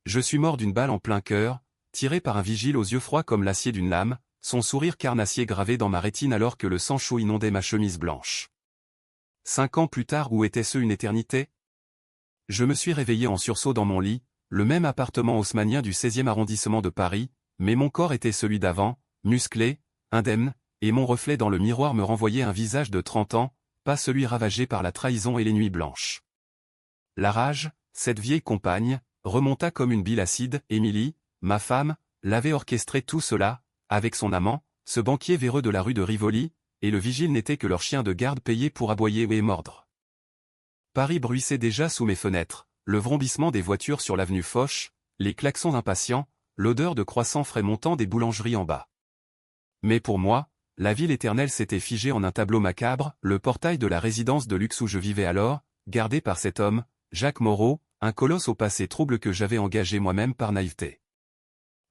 Je suis mort d'une balle en plein cœur, tiré par un vigile aux yeux froids comme l'acier d'une lame, son sourire carnassier gravé dans ma rétine alors que le sang chaud inondait ma chemise blanche. 5 ans plus tard, où était-ce une éternité? Je me suis réveillé en sursaut dans mon lit, le même appartement haussmannien du 16e arrondissement de Paris, mais mon corps était celui d'avant, musclé, indemne, et mon reflet dans le miroir me renvoyait un visage de 30 ans, pas celui ravagé par la trahison et les nuits blanches. La rage, cette vieille compagne, remonta comme une bile acide. Émilie, ma femme, l'avait orchestré tout cela, avec son amant, ce banquier véreux de la rue de Rivoli, et le vigile n'était que leur chien de garde payé pour aboyer et mordre. Paris bruissait déjà sous mes fenêtres, le vrombissement des voitures sur l'avenue Foch, les klaxons impatients, l'odeur de croissants frais montant des boulangeries en bas. Mais pour moi, la ville éternelle s'était figée en un tableau macabre, le portail de la résidence de luxe où je vivais alors, gardé par cet homme, Jacques Moreau, un colosse au passé trouble que j'avais engagé moi-même par naïveté.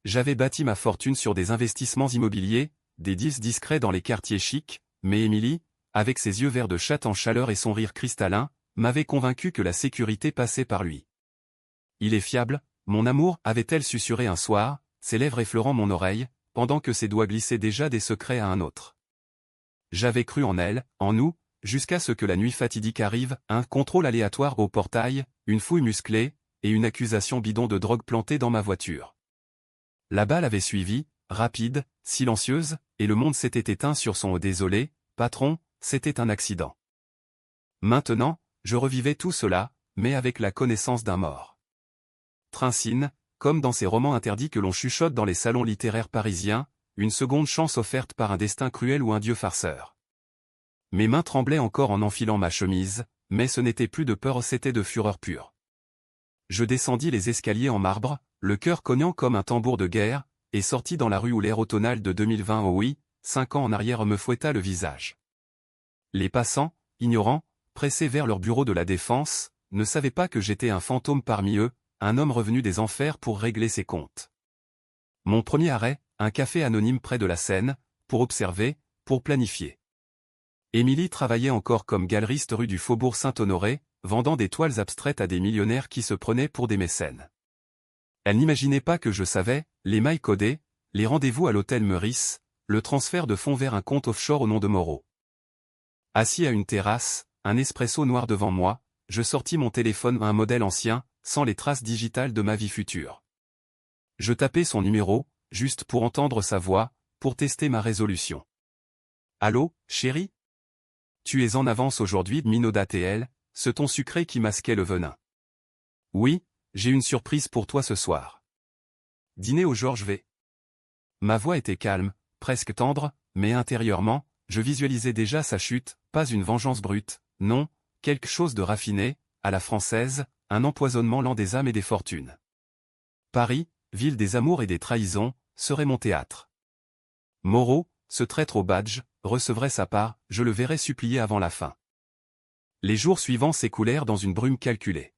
J'avais bâti ma fortune sur des investissements immobiliers, des deals discrets dans les quartiers chics, mais Émilie, avec ses yeux verts de chatte en chaleur et son rire cristallin, m'avait convaincu que la sécurité passait par lui. Il est fiable, mon amour, avait-elle susurré un soir, ses lèvres effleurant mon oreille, pendant que ses doigts glissaient déjà des secrets à un autre. J'avais cru en elle, en nous, jusqu'à ce que la nuit fatidique arrive, un contrôle aléatoire au portail, une fouille musclée, et une accusation bidon de drogue plantée dans ma voiture. La balle avait suivi, rapide, silencieuse, et le monde s'était éteint sur son « désolé, patron, c'était un accident ». Maintenant, je revivais tout cela, mais avec la connaissance d'un mort. Trincine, comme dans ces romans interdits que l'on chuchote dans les salons littéraires parisiens, une seconde chance offerte par un destin cruel ou un dieu farceur. Mes mains tremblaient encore en enfilant ma chemise, mais ce n'était plus de peur, c'était de fureur pure. Je descendis les escaliers en marbre, le cœur cognant comme un tambour de guerre, et sortis dans la rue où l'air automnal de 2020, oh oui, 5 ans en arrière me fouetta le visage. Les passants, ignorants, pressés vers leur bureau de la Défense, ne savaient pas que j'étais un fantôme parmi eux, un homme revenu des enfers pour régler ses comptes. Mon premier arrêt, un café anonyme près de la Seine, pour observer, pour planifier. Émilie travaillait encore comme galeriste rue du Faubourg Saint-Honoré, vendant des toiles abstraites à des millionnaires qui se prenaient pour des mécènes. Elle n'imaginait pas que je savais, les mailles codées, les rendez-vous à l'hôtel Meurice, le transfert de fonds vers un compte offshore au nom de Moreau. Assis à une terrasse, un espresso noir devant moi, je sortis mon téléphone, un modèle ancien, sans les traces digitales de ma vie future. Je tapais son numéro, juste pour entendre sa voix, pour tester ma résolution. « Allô, chérie ? Tu es en avance aujourd'hui, minauda-t-elle, ce ton sucré qui masquait le venin. Oui, j'ai une surprise pour toi ce soir. Dîner au Georges V. Ma voix était calme, presque tendre, mais intérieurement, je visualisais déjà sa chute, pas une vengeance brute, non, quelque chose de raffiné, à la française, un empoisonnement lent des âmes et des fortunes. Paris, ville des amours et des trahisons, serait mon théâtre. Moreau, ce traître au badge, recevrait sa part, je le verrais supplier avant la fin. Les jours suivants s'écoulèrent dans une brume calculée.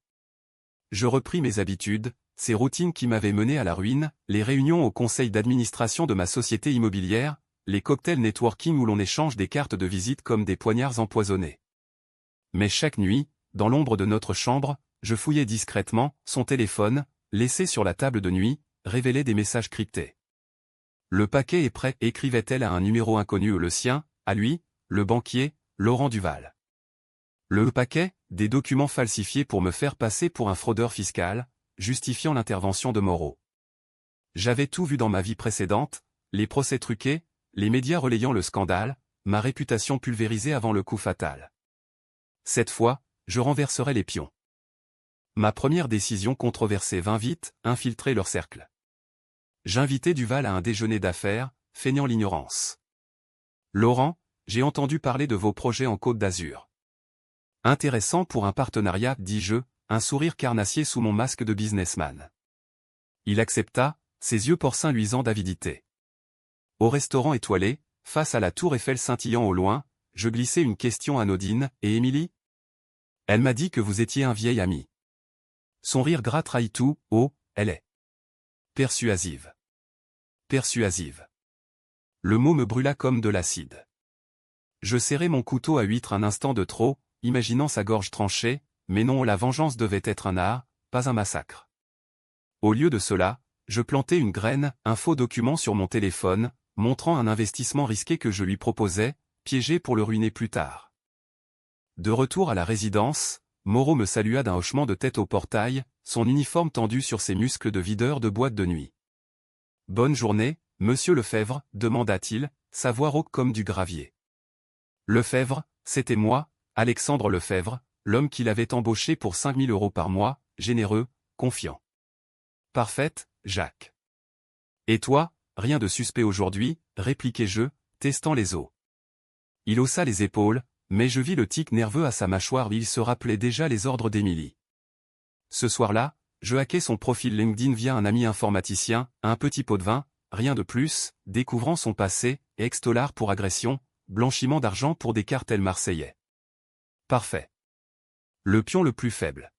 Je repris mes habitudes, ces routines qui m'avaient mené à la ruine, les réunions au conseil d'administration de ma société immobilière, les cocktails networking où l'on échange des cartes de visite comme des poignards empoisonnés. Mais chaque nuit, dans l'ombre de notre chambre, je fouillais discrètement, son téléphone, laissé sur la table de nuit, révélait des messages cryptés. Le paquet est prêt, écrivait-elle à un numéro inconnu ou le sien, à lui, le banquier, Laurent Duval. Le paquet, des documents falsifiés pour me faire passer pour un fraudeur fiscal, justifiant l'intervention de Moreau. J'avais tout vu dans ma vie précédente, les procès truqués, les médias relayant le scandale, ma réputation pulvérisée avant le coup fatal. Cette fois, je renverserai les pions. Ma première décision controversée vint vite, infiltrer leur cercle. J'invitai Duval à un déjeuner d'affaires, feignant l'ignorance. « Laurent, j'ai entendu parler de vos projets en Côte d'Azur. Intéressant pour un partenariat, dis-je, un sourire carnassier sous mon masque de businessman. » Il accepta, ses yeux porcins luisant d'avidité. Au restaurant étoilé, face à la tour Eiffel scintillant au loin, je glissai une question anodine, « Et Émilie ? » Elle m'a dit que vous étiez un vieil ami. Son rire gras trahit tout, oh, elle est persuasive. Persuasive. Le mot me brûla comme de l'acide. Je serrai mon couteau à huître un instant de trop, imaginant sa gorge tranchée, mais non, la vengeance devait être un art, pas un massacre. Au lieu de cela, je plantais une graine, un faux document sur mon téléphone, montrant un investissement risqué que je lui proposais, piégé pour le ruiner plus tard. De retour à la résidence, Moreau me salua d'un hochement de tête au portail, son uniforme tendu sur ses muscles de videur de boîte de nuit. « Bonne journée, monsieur Lefebvre » demanda-t-il, sa voix rauque comme du gravier. Lefebvre, c'était moi, Alexandre Lefebvre, l'homme qu'il avait embauché pour 5 000 € par mois, généreux, confiant. Parfaite, Jacques. Et toi, rien de suspect aujourd'hui, répliquai-je, testant les os. Il haussa les épaules, mais je vis le tic nerveux à sa mâchoire, il se rappelait déjà les ordres d'Émilie. Ce soir-là, je hackais son profil LinkedIn via un ami informaticien, un petit pot de vin, rien de plus, découvrant son passé, ex-dollar pour agression, blanchiment d'argent pour des cartels marseillais. Parfait. Le pion le plus faible.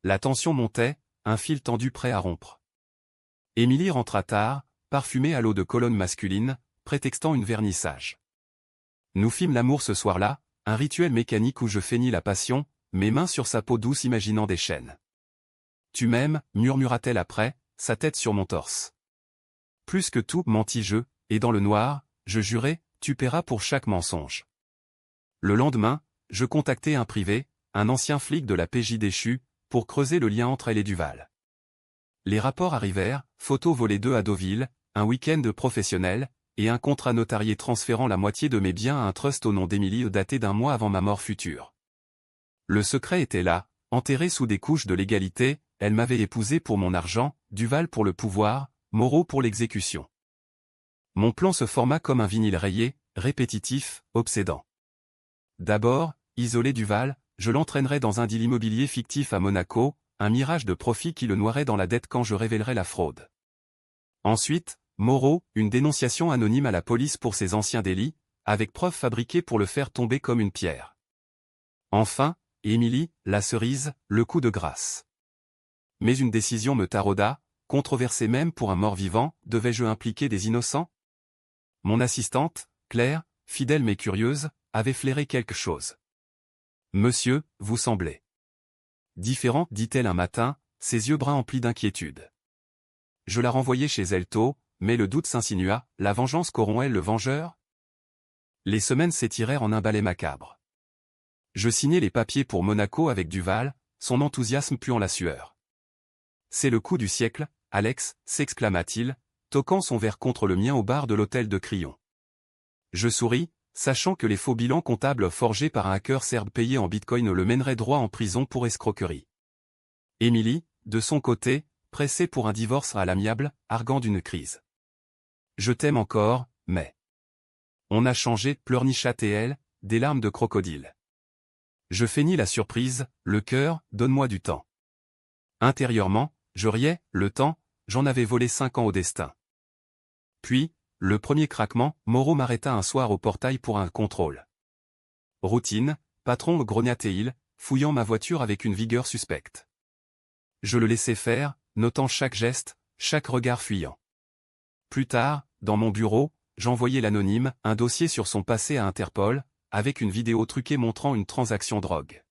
La tension montait, un fil tendu prêt à rompre. Émilie rentra tard, parfumée à l'eau de Cologne masculine, prétextant une vernissage. Nous fîmes l'amour ce soir-là, un rituel mécanique où je feignis la passion, mes mains sur sa peau douce imaginant des chaînes. « Tu m'aimes » murmura-t-elle après, sa tête sur mon torse. « Plus que tout » mentis-je, et dans le noir, je jurai, tu paieras pour chaque mensonge. Le lendemain, je contactai un privé, un ancien flic de la PJ déchu, pour creuser le lien entre elle et Duval. Les rapports arrivèrent, photos volées d'eux à Deauville, un week-end professionnel, et un contrat notarié transférant la moitié de mes biens à un trust au nom d'Émilie daté d'un mois avant ma mort future. Le secret était là, enterré sous des couches de légalité, elle m'avait épousé pour mon argent, Duval pour le pouvoir, Moreau pour l'exécution. Mon plan se forma comme un vinyle rayé, répétitif, obsédant. D'abord, isoler Duval, je l'entraînerai dans un deal immobilier fictif à Monaco, un mirage de profit qui le noierait dans la dette quand je révélerai la fraude. Ensuite, Moreau, une dénonciation anonyme à la police pour ses anciens délits, avec preuves fabriquées pour le faire tomber comme une pierre. Enfin, Émilie, la cerise, le coup de grâce. Mais une décision me tarauda, controversée même pour un mort-vivant, devais-je impliquer des innocents? Mon assistante, Claire, fidèle mais curieuse, avait flairé quelque chose. « Monsieur, vous semblez différent, dit-elle un matin, ses yeux bruns emplis d'inquiétude. Je la renvoyai chez elle tôt, mais le doute s'insinua, la vengeance corrompt-elle le vengeur? Les semaines s'étirèrent en un balai macabre. Je signai les papiers pour Monaco avec Duval, son enthousiasme puant la sueur. C'est le coup du siècle, Alex, s'exclama-t-il, toquant son verre contre le mien au bar de l'hôtel de Crillon. Je souris, sachant que les faux bilans comptables forgés par un hacker serbe payé en bitcoin le mèneraient droit en prison pour escroquerie. Émilie, de son côté, pressée pour un divorce à l'amiable, arguant d'une crise. Je t'aime encore, mais... On a changé, pleurnichat-elle, des larmes de crocodile. Je feignis la surprise, le cœur, donne-moi du temps. Intérieurement, je riais, le temps, j'en avais volé 5 ans au destin. Puis, le premier craquement, Moreau m'arrêta un soir au portail pour un contrôle. Routine, patron grognatait-il, fouillant ma voiture avec une vigueur suspecte. Je le laissai faire, notant chaque geste, chaque regard fuyant. Plus tard, dans mon bureau, j'envoyai l'anonyme, un dossier sur son passé à Interpol, avec une vidéo truquée montrant une transaction drogue.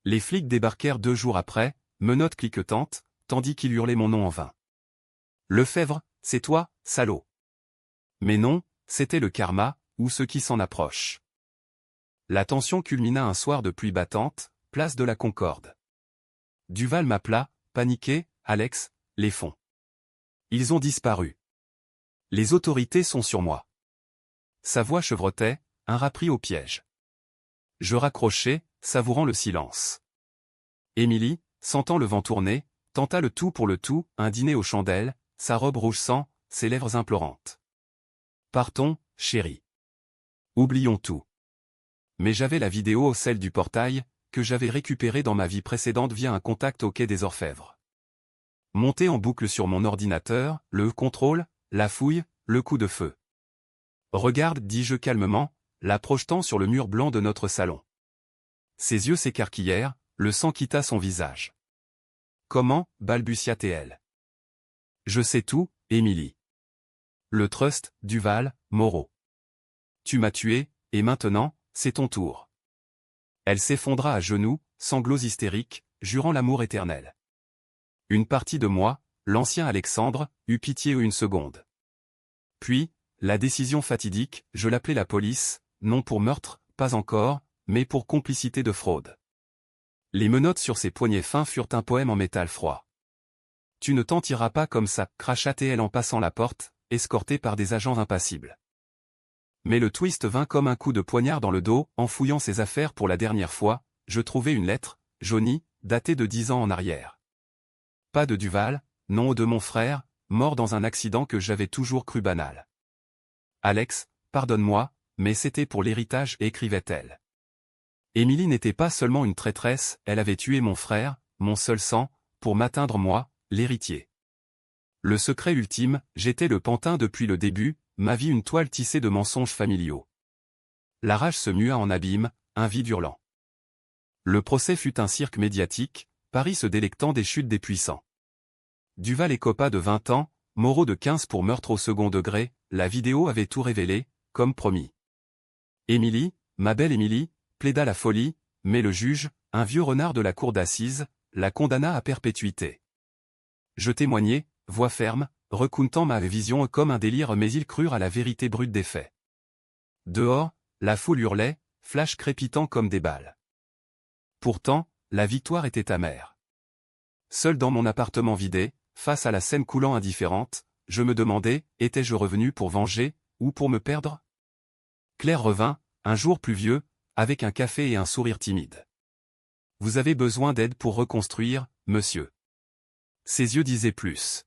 Les flics débarquèrent 2 jours après, menottes cliquetantes, tandis qu'il hurlait mon nom en vain. Lefebvre, c'est toi, salaud. Mais non, c'était le karma, ou ce qui s'en approche. La tension culmina un soir de pluie battante, place de la Concorde. Duval m'appela, paniqué, Alex, les fonds. Ils ont disparu. Les autorités sont sur moi. Sa voix chevrotait, un rat pris au piège. Je raccrochai, savourant le silence. Émilie, sentant le vent tourner, tenta le tout pour le tout, un dîner aux chandelles, sa robe rouge sang, ses lèvres implorantes. Partons, chérie. Oublions tout. Mais j'avais la vidéo, celle du portail, que j'avais récupérée dans ma vie précédente via un contact au quai des Orfèvres. Monté en boucle sur mon ordinateur, le contrôle, la fouille, le coup de feu. Regarde, dis-je calmement, la projetant sur le mur blanc de notre salon. Ses yeux s'écarquillèrent, le sang quitta son visage. Comment, balbutia-t-elle. Je sais tout, Émilie. Le trust, Duval, Moreau. Tu m'as tué, et maintenant, c'est ton tour. Elle s'effondra à genoux, sanglots hystériques, jurant l'amour éternel. Une partie de moi, l'ancien Alexandre, eut pitié une seconde. Puis, la décision fatidique, je l'appelai la police, non pour meurtre, pas encore, mais pour complicité de fraude. Les menottes sur ses poignets fins furent un poème en métal froid. Tu ne t'en tireras pas comme ça, cracha-t-elle en passant la porte, escortée par des agents impassibles. Mais le twist vint comme un coup de poignard dans le dos, en fouillant ses affaires pour la dernière fois, je trouvai une lettre, jaunie, datée de 10 ans en arrière. Pas de Duval, nom de mon frère, mort dans un accident que j'avais toujours cru banal. Alex, pardonne-moi, mais c'était pour l'héritage, écrivait-elle. Émilie n'était pas seulement une traîtresse, elle avait tué mon frère, mon seul sang, pour m'atteindre moi, l'héritier. Le secret ultime, j'étais le pantin depuis le début, ma vie une toile tissée de mensonges familiaux. La rage se mua en abîme, un vide hurlant. Le procès fut un cirque médiatique, Paris se délectant des chutes des puissants. Duval écopa de 20 ans, Moreau de 15 pour meurtre au second degré, la vidéo avait tout révélé, comme promis. Émilie, ma belle Émilie, plaida la folie, mais le juge, un vieux renard de la cour d'assises, la condamna à perpétuité. Je témoignai, voix ferme, recountant ma vision comme un délire, mais ils crurent à la vérité brute des faits. Dehors, la foule hurlait, flash crépitant comme des balles. Pourtant, la victoire était amère. Seul dans mon appartement vidé, face à la scène coulant indifférente, je me demandais, étais-je revenu pour venger, ou pour me perdre? Claire revint, un jour pluvieux, avec un café et un sourire timide. Vous avez besoin d'aide pour reconstruire, monsieur. Ses yeux disaient plus.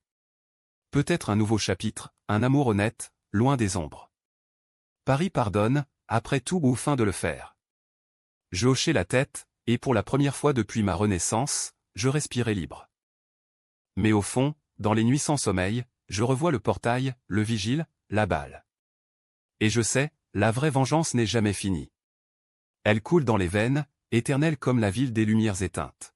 Peut-être un nouveau chapitre, un amour honnête, loin des ombres. Paris pardonne, après tout ou fin de le faire. Je hochai la tête, et pour la première fois depuis ma renaissance, je respirais libre. Mais au fond, dans les nuits sans sommeil, je revois le portail, le vigile, la balle. Et je sais, la vraie vengeance n'est jamais finie. Elle coule dans les veines, éternelle comme la ville des lumières éteintes.